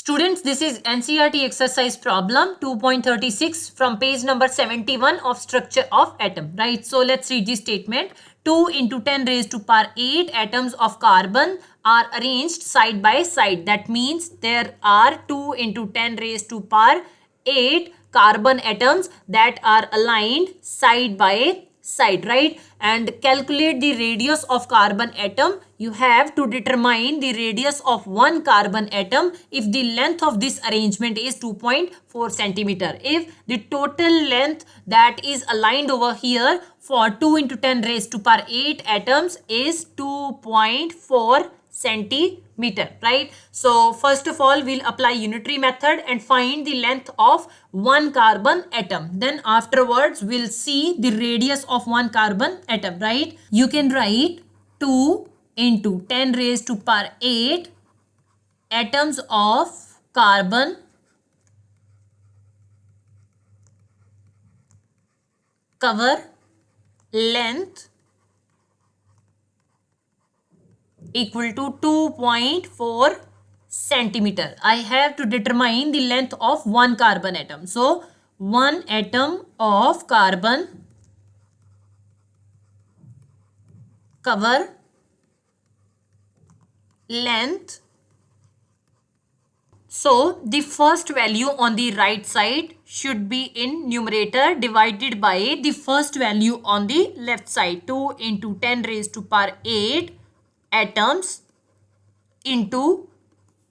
Students, this is NCERT exercise problem 2.36 from page number 71 of structure of atom, right? So let's read this statement. 2 into 10 raised to power 8 atoms of carbon are arranged side by side. That means there are 2 into 10 raised to power 8 carbon atoms that are aligned side by side, right? And calculate the radius of carbon atom. You have to determine the radius of one carbon atom if the length of this arrangement is 2.4 centimeter. If the total length that is aligned over here for 2 into 10 raised to power 8 atoms is 2.4 centimeter, right? So first of all, we'll apply unitary method and find the length of one carbon atom. Then afterwards, we'll see the radius of one carbon atom, right? You can write 2 into 10 raised to power 8 atoms of carbon cover length equal to 2.4 centimeter. I have to determine the length of one carbon atom. So, one atom of carbon cover length. So, the first value on the right side should be in numerator divided by the first value on the left side. 2 into 10 raised to power 8 atoms into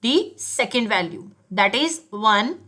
the second value, that is 1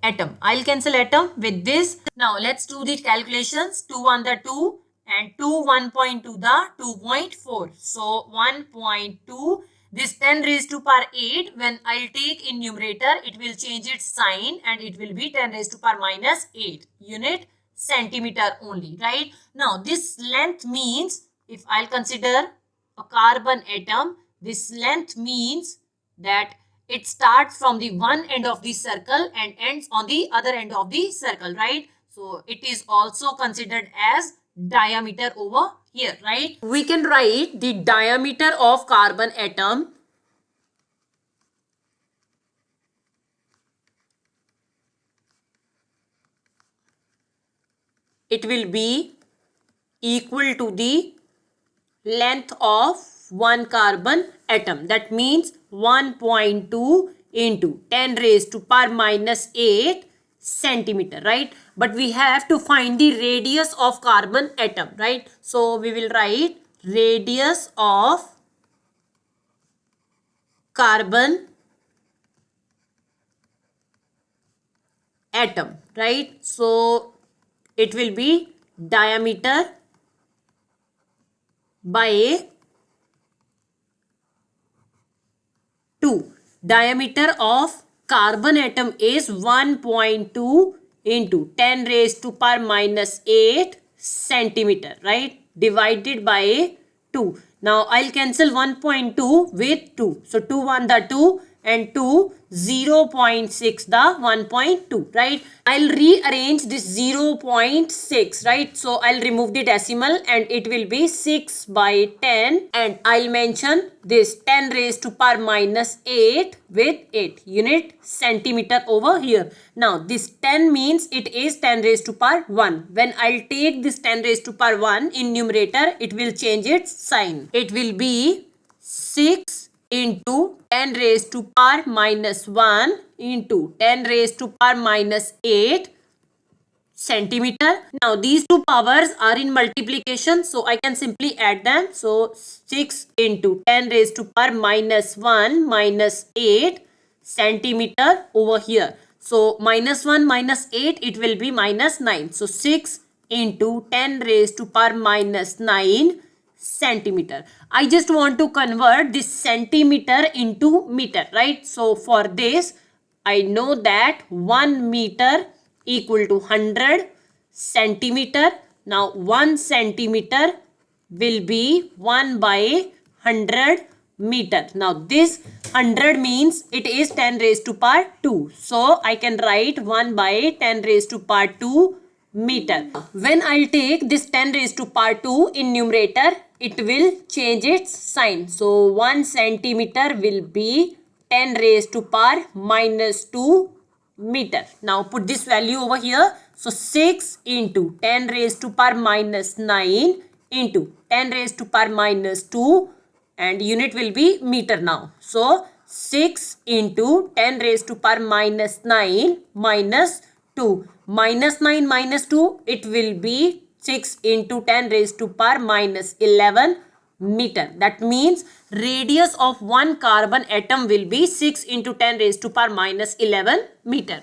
atom. I'll cancel atom with this. Now let's do the calculations. 2 1 the 2 and 2 1.2 the 2.4. So 1.2, this 10 raised to power 8, when I'll take in numerator, it will change its sign and it will be 10 raised to power minus 8 unit centimeter only, right? Now this length means, if I'll consider a carbon atom, this length means that it starts from the one end of the circle and ends on the other end of the circle, right? So it is also considered as diameter over here, right? We can write the diameter of carbon atom it will be equal to the length of one carbon atom. That means 1.2 into 10 raised to power minus 8 centimeter, right? But we have to find the radius of carbon atom, right? So we will write radius of carbon atom, right? So it will be diameter by 2. Diameter of carbon atom is 1.2 into 10 raised to power minus 8 centimeter, right? Divided by 2. Now I'll cancel 1.2 with 2. So 2 1 the 2 and 2 0.6 the 1.2, right? I'll rearrange this 0.6, right? So I'll remove the decimal and it will be 6 by 10, and I'll mention this 10 raised to power minus 8 with 8 unit centimeter over here. Now this 10 means it is 10 raised to power 1. When I'll take this 10 raised to power 1 in numerator, it will change its sign. It will be 6 into 10 raised to power minus 1 into 10 raised to power minus 8 centimeter. Now these two powers are in multiplication, so I can simply add them. So 6 into 10 raised to power minus 1 minus 8 centimeter over here. So minus 1 minus 8, it will be minus 9. So 6 into 10 raised to power minus 9 centimeter. I just want to convert this centimeter into meter, right? So for this, I know that 1 meter equal to 100 centimeter. Now 1 centimeter will be 1 by 100 meter. Now this 100 means it is 10 raised to power 2. So I can write 1 by 10 raised to power 2 meter. When I'll take this 10 raised to power 2 in numerator, it will change its sign. So 1 centimeter will be 10 raised to power minus 2 meter. Now put this value over here. So 6 into 10 raised to power minus 9 into 10 raised to power minus 2, and unit will be meter now. So 6 into 10 raised to power minus 9 minus 2. Minus 9 minus 2, it will be 6 into 10 raised to power minus 11 meter. That means radius of one carbon atom will be 6 into 10 raised to power minus 11 meter.